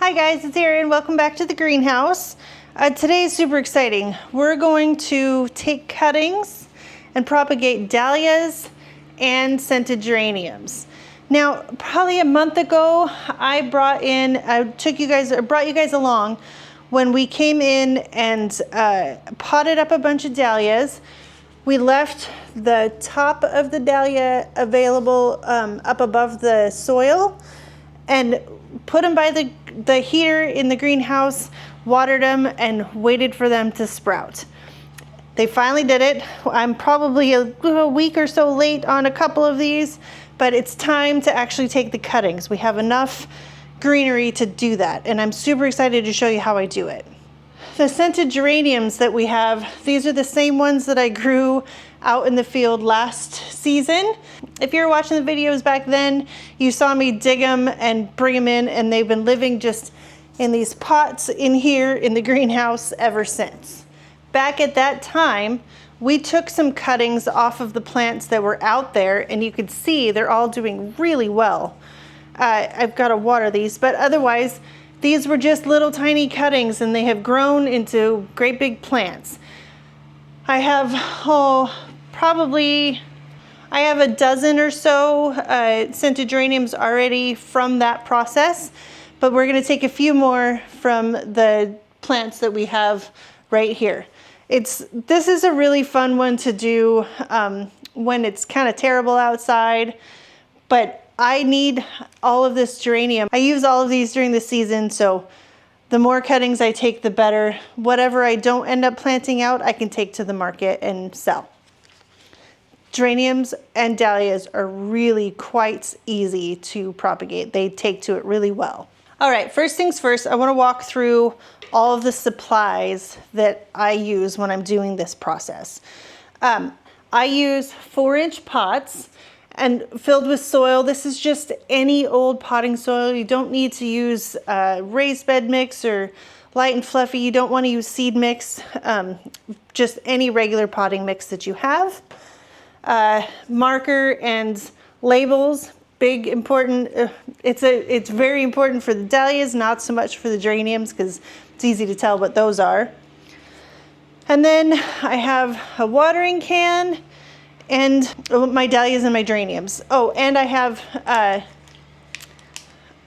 Hi guys, it's Erin. Welcome back to the greenhouse. Today is super exciting. We're going to take cuttings and propagate dahlias and scented geraniums. Now, probably a month ago, I brought you guys along when we came in and potted up a bunch of dahlias. We left the top of the dahlia available up above the soil and put them by the heater in the greenhouse, watered them, and waited for them to sprout. They finally did it. I'm probably a week or so late on a couple of these, but it's time to actually take the cuttings. We have enough greenery to do that, and I'm super excited to show you how I do it. The scented geraniums that we have, these are the same ones that I grew out in the field last season. If you were watching the videos back then, you saw me dig them and bring them in, and they've been living just in these pots in here in the greenhouse ever since. Back at that time, we took some cuttings off of the plants that were out there, and you could see they're all doing really well. I've got to water these, but otherwise, these were just little tiny cuttings, and they have grown into great big plants. I have, I have a dozen or so scented geraniums already from that process, but we're going to take a few more from the plants that we have right here. This is a really fun one to do when it's kind of terrible outside, but I need all of this geranium. I use all of these during the season, so the more cuttings I take, the better. Whatever I don't end up planting out, I can take to the market and sell. Geraniums and dahlias are really quite easy to propagate. They take to it really well. All right, first things first, I want to walk through all of the supplies that I use when I'm doing this process. I use 4-inch pots and filled with soil. This is just any old potting soil. You don't need to use raised bed mix or light and fluffy. You don't want to use seed mix, just any regular potting mix that you have. Marker and labels, big important. It's very important for the dahlias, not so much for the geraniums because it's easy to tell what those are. And then I have a watering can and my dahlias and my geraniums. Oh, and I have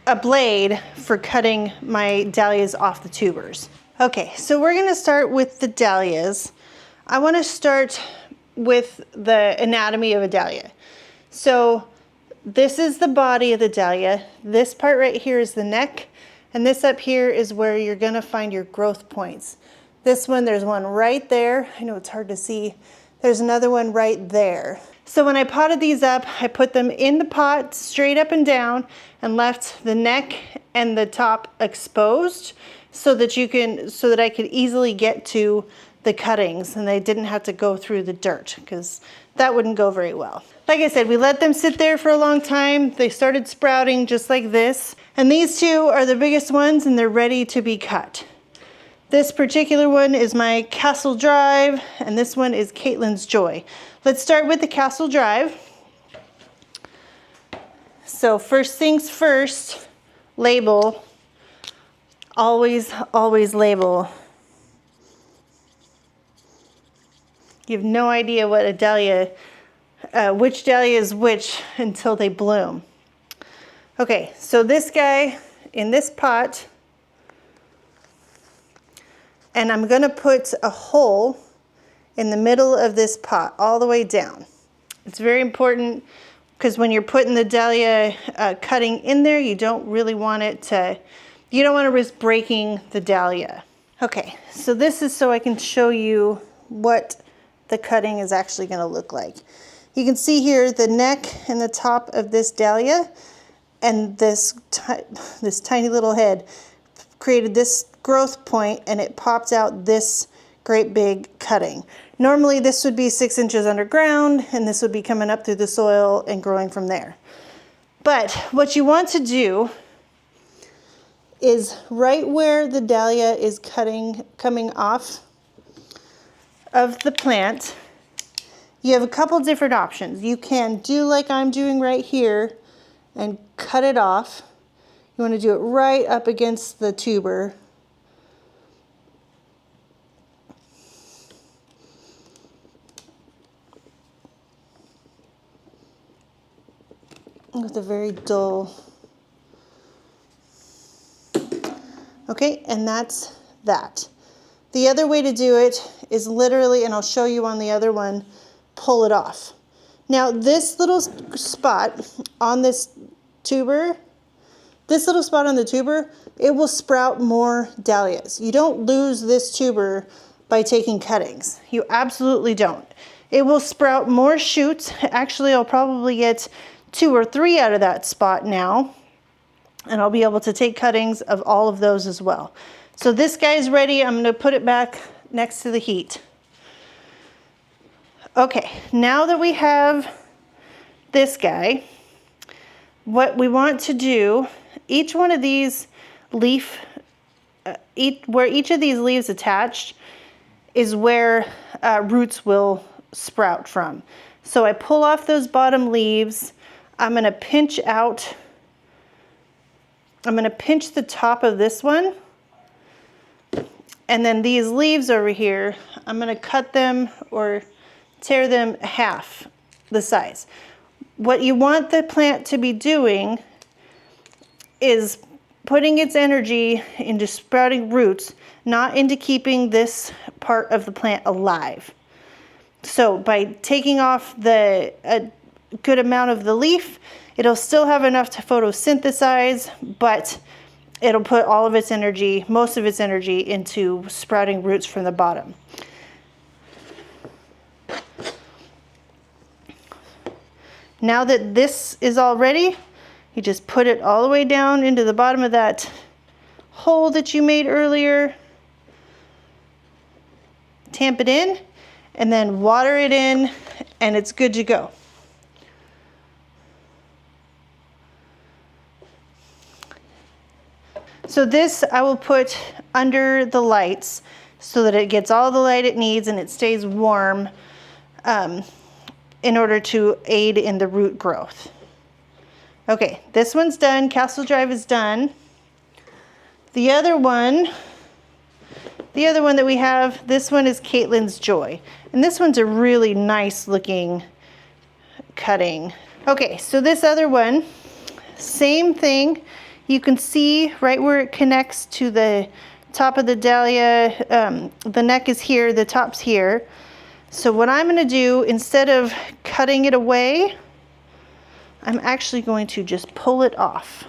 a blade for cutting my dahlias off the tubers. Okay, so we're gonna start with the dahlias. I wanna start with the anatomy of a dahlia. So this is the body of the dahlia. This part right here is the neck, and this up here is where you're gonna find your growth points. This one, there's one right there. I know it's hard to see. There's another one right there. So when I potted these up, I put them in the pot straight up and down and left the neck and the top exposed so that I could easily get to the cuttings and they didn't have to go through the dirt because that wouldn't go very well. Like I said, we let them sit there for a long time. They started sprouting just like this. And these two are the biggest ones and they're ready to be cut. This particular one is my Castle Drive, and this one is Caitlin's Joy. Let's start with the Castle Drive. So first things first, label. Always, always label. You have no idea what a dahlia, which dahlia is which until they bloom. Okay, so this guy in this pot, and I'm gonna put a hole in the middle of this pot all the way down. It's very important because when you're putting the dahlia cutting in there, you don't want to risk breaking the dahlia. Okay, so this is so I can show you what the cutting is actually gonna look like. You can see here the neck and the top of this dahlia and this tiny little head created this growth point and it popped out this great big cutting. Normally this would be 6 inches underground and this would be coming up through the soil and growing from there. But what you want to do is right where the dahlia is coming off of the plant, you have a couple different options. You can do like I'm doing right here and cut it off. You want to do it right up against the tuber. With a very dull. Okay, and that's that. The other way to do it is literally, and I'll show you on the other one, pull it off. Now this little spot on this tuber, it will sprout more dahlias. You don't lose this tuber by taking cuttings. You absolutely don't. It will sprout more shoots. Actually, I'll probably get 2 or 3 out of that spot now, and I'll be able to take cuttings of all of those as well. So this guy's ready. I'm gonna put it back next to the heat. Okay, now that we have this guy, what we want to do, each one of these where each of these leaves attached is where roots will sprout from. So I pull off those bottom leaves. I'm gonna pinch the top of this one. And then these leaves over here, I'm gonna cut them or tear them half the size. What you want the plant to be doing is putting its energy into sprouting roots, not into keeping this part of the plant alive. So by taking off a good amount of the leaf, it'll still have enough to photosynthesize, but it'll put all of its energy, most of its energy, into sprouting roots from the bottom. Now that this is all ready, you just put it all the way down into the bottom of that hole that you made earlier. Tamp it in, and then water it in, and it's good to go. So this I will put under the lights so that it gets all the light it needs and it stays warm in order to aid in the root growth. Okay, this one's done. Castle Drive is done. The other one that we have, this one is Caitlin's Joy. And this one's a really nice looking cutting. Okay, so this other one, same thing. You can see right where it connects to the top of the dahlia, the neck is here, the top's here. So what I'm gonna do, instead of cutting it away, I'm actually going to just pull it off.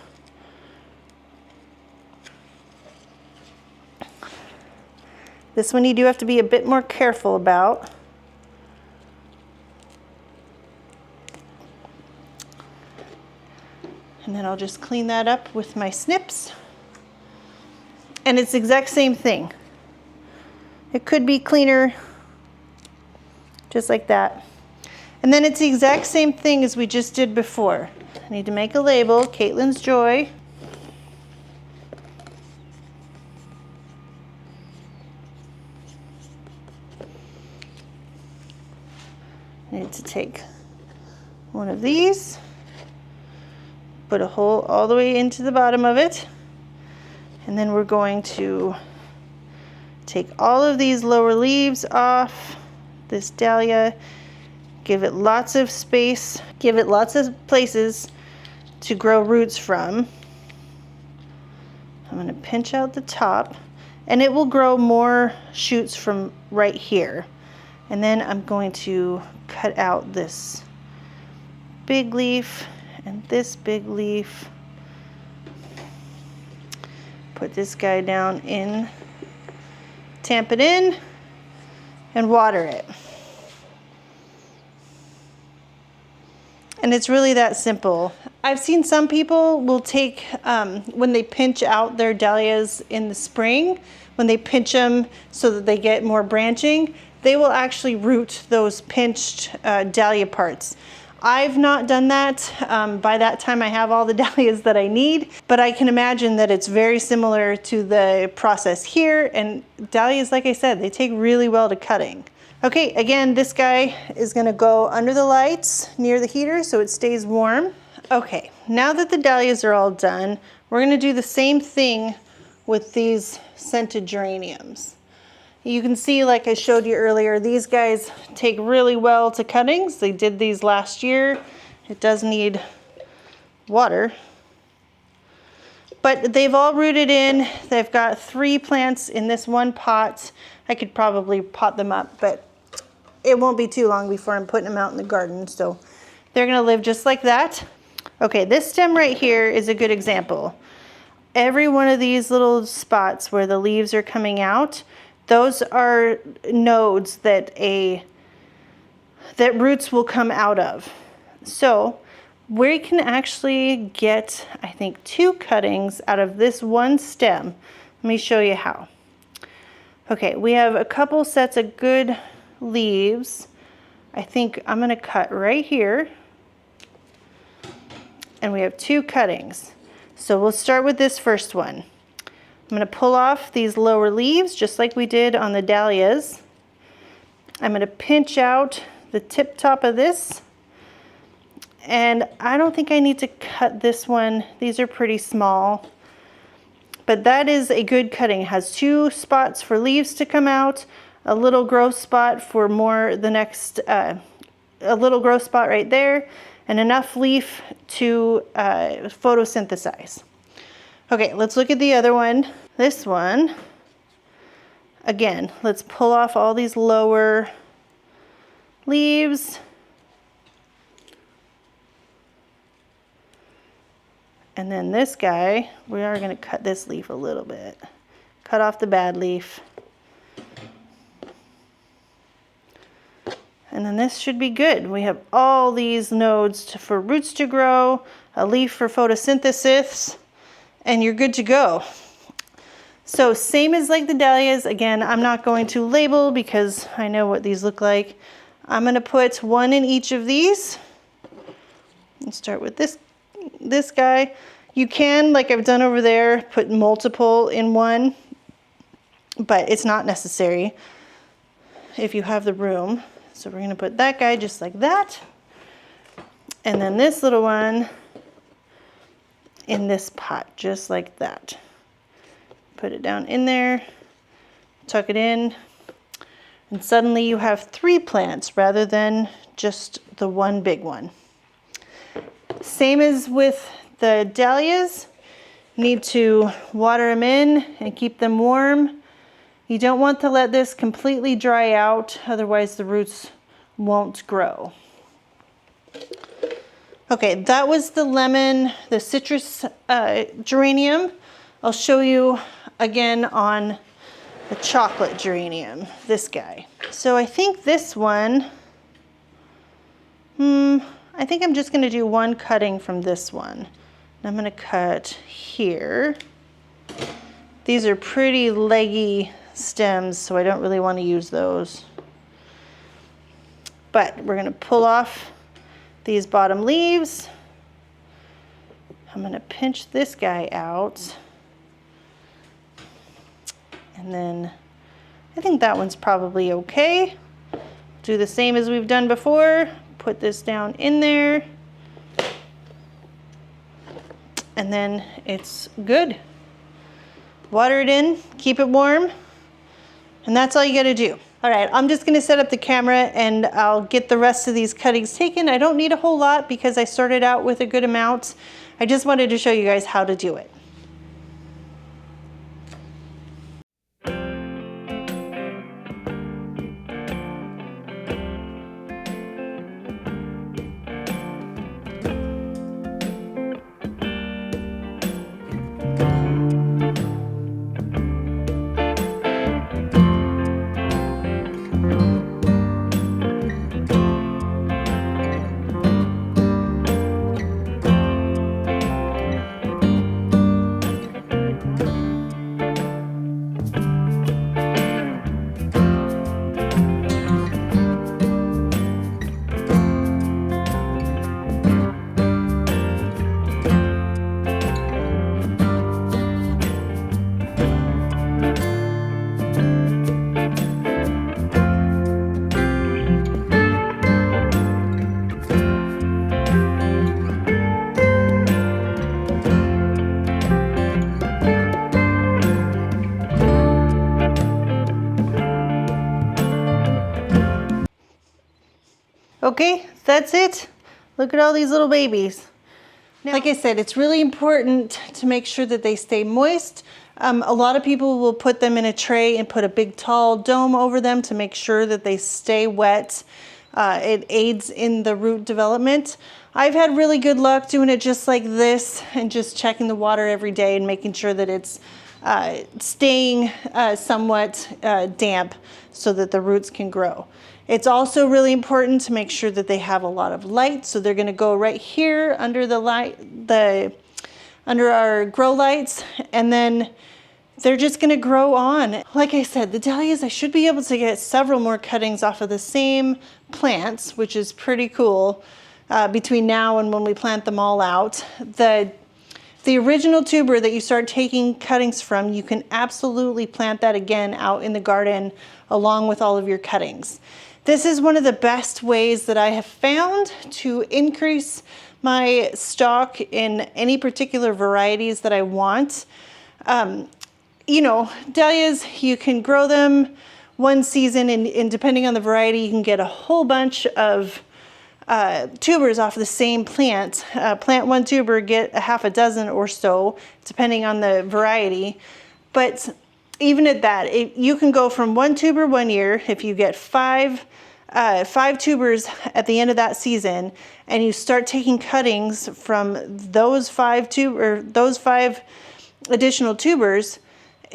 This one you do have to be a bit more careful about. And then I'll just clean that up with my snips. And it's the exact same thing. It could be cleaner, just like that. And then it's the exact same thing as we just did before. I need to make a label, Caitlin's Joy. I need to take one of these, put a hole all the way into the bottom of it, and then we're going to take all of these lower leaves off this dahlia, give it lots of space, give it lots of places to grow roots from. I'm going to pinch out the top, and it will grow more shoots from right here. And then I'm going to cut out this big leaf and this big leaf. Put this guy down in, tamp it in, and water it. And it's really that simple. I've seen some people will take, when they pinch out their dahlias in the spring, when they pinch them so that they get more branching, they will actually root those pinched dahlia parts. I've not done that. By that time I have all the dahlias that I need, but I can imagine that it's very similar to the process here, and dahlias, like I said, they take really well to cutting. Okay, again, this guy is gonna go under the lights near the heater so it stays warm. Okay, now that the dahlias are all done, We're gonna do the same thing with these scented geraniums. You can see, like I showed you earlier, these guys take really well to cuttings. They did these last year. It does need water, but they've all rooted in. They've got 3 plants in this one pot. I could probably pot them up, but it won't be too long before I'm putting them out in the garden. So they're gonna live just like that. Okay, this stem right here is a good example. Every one of these little spots where the leaves are coming out, those are nodes that roots will come out of. So we can actually get, I think, 2 cuttings out of this one stem. Let me show you how. Okay, we have a couple sets of good leaves. I think I'm gonna cut right here. And we have 2 cuttings. So we'll start with this first one. I'm gonna pull off these lower leaves just like we did on the dahlias. I'm gonna pinch out the tip top of this. And I don't think I need to cut this one. These are pretty small. But that is a good cutting. It has 2 spots for leaves to come out, a little growth spot for more the next, a little growth spot right there, and enough leaf to photosynthesize. Okay, let's look at the other one. This one, again, let's pull off all these lower leaves. And then this guy, we are gonna cut this leaf a little bit. Cut off the bad leaf. And then this should be good. We have all these nodes for roots to grow, a leaf for photosynthesis, and you're good to go. So same as like the dahlias, again, I'm not going to label because I know what these look like. I'm gonna put 1 in each of these. Let's start with this guy. You can, like I've done over there, put multiple in one, but it's not necessary if you have the room. So we're gonna put that guy just like that. And then this little one in this pot, just like that. Put it down in there, tuck it in, and suddenly you have 3 plants rather than just the one big one. Same as with the dahlias, need to water them in and keep them warm. You don't want to let this completely dry out, otherwise the roots won't grow. Okay, that was the lemon, the citrus geranium. I'll show you again on the chocolate geranium, this guy. So I think this one, I think I'm just gonna do 1 cutting from this one. And I'm gonna cut here. These are pretty leggy stems, so I don't really wanna use those. But we're gonna pull off these bottom leaves. I'm gonna pinch this guy out. And then I think that one's probably okay. Do the same as we've done before. Put this down in there. And then it's good. Water it in, keep it warm, and that's all you gotta do. All right, I'm just gonna set up the camera and I'll get the rest of these cuttings taken. I don't need a whole lot because I started out with a good amount. I just wanted to show you guys how to do it. Okay, that's it. Look at all these little babies. Now, like I said, it's really important to make sure that they stay moist. A lot of people will put them in a tray and put a big tall dome over them to make sure that they stay wet. It aids in the root development. I've had really good luck doing it just like this and just checking the water every day and making sure that it's staying somewhat damp so that the roots can grow. It's also really important to make sure that they have a lot of light. So they're gonna go right here under the light, under our grow lights, and then they're just gonna grow on. Like I said, the dahlias, I should be able to get several more cuttings off of the same plants, which is pretty cool, between now and when we plant them all out. The original tuber that you start taking cuttings from, you can absolutely plant that again out in the garden along with all of your cuttings. This is one of the best ways that I have found to increase my stock in any particular varieties that I want. You know, dahlias, you can grow them one season and depending on the variety, you can get a whole bunch of tubers off the same plant. Plant one tuber, get a half a dozen or so, depending on the variety. But even at that, you can go from one tuber one year, if you get five tubers at the end of that season, and you start taking cuttings from those five additional tubers,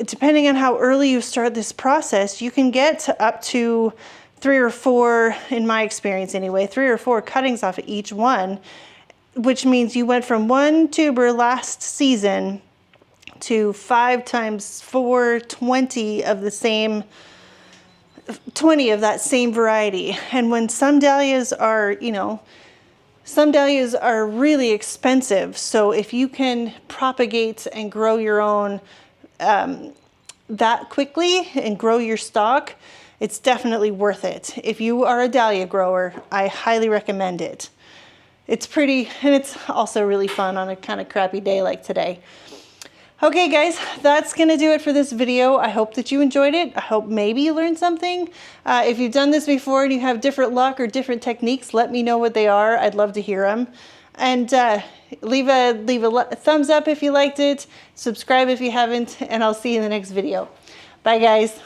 depending on how early you start this process, you can get up to 3 or 4, in my experience anyway, 3 or 4 cuttings off of each one, which means you went from one tuber last season to 5 times 4, 20 of the same, 20 of that same variety. And when some dahlias are, you know, some dahlias are really expensive. So if you can propagate and grow your own that quickly and grow your stock, it's definitely worth it. If you are a dahlia grower, I highly recommend it. It's pretty, and it's also really fun on a kind of crappy day like today. Okay guys, that's gonna do it for this video. I hope that you enjoyed it. I hope maybe you learned something. If you've done this before and you have different luck or different techniques, let me know what they are. I'd love to hear them. And leave a thumbs up if you liked it, subscribe if you haven't, and I'll see you in the next video. Bye guys.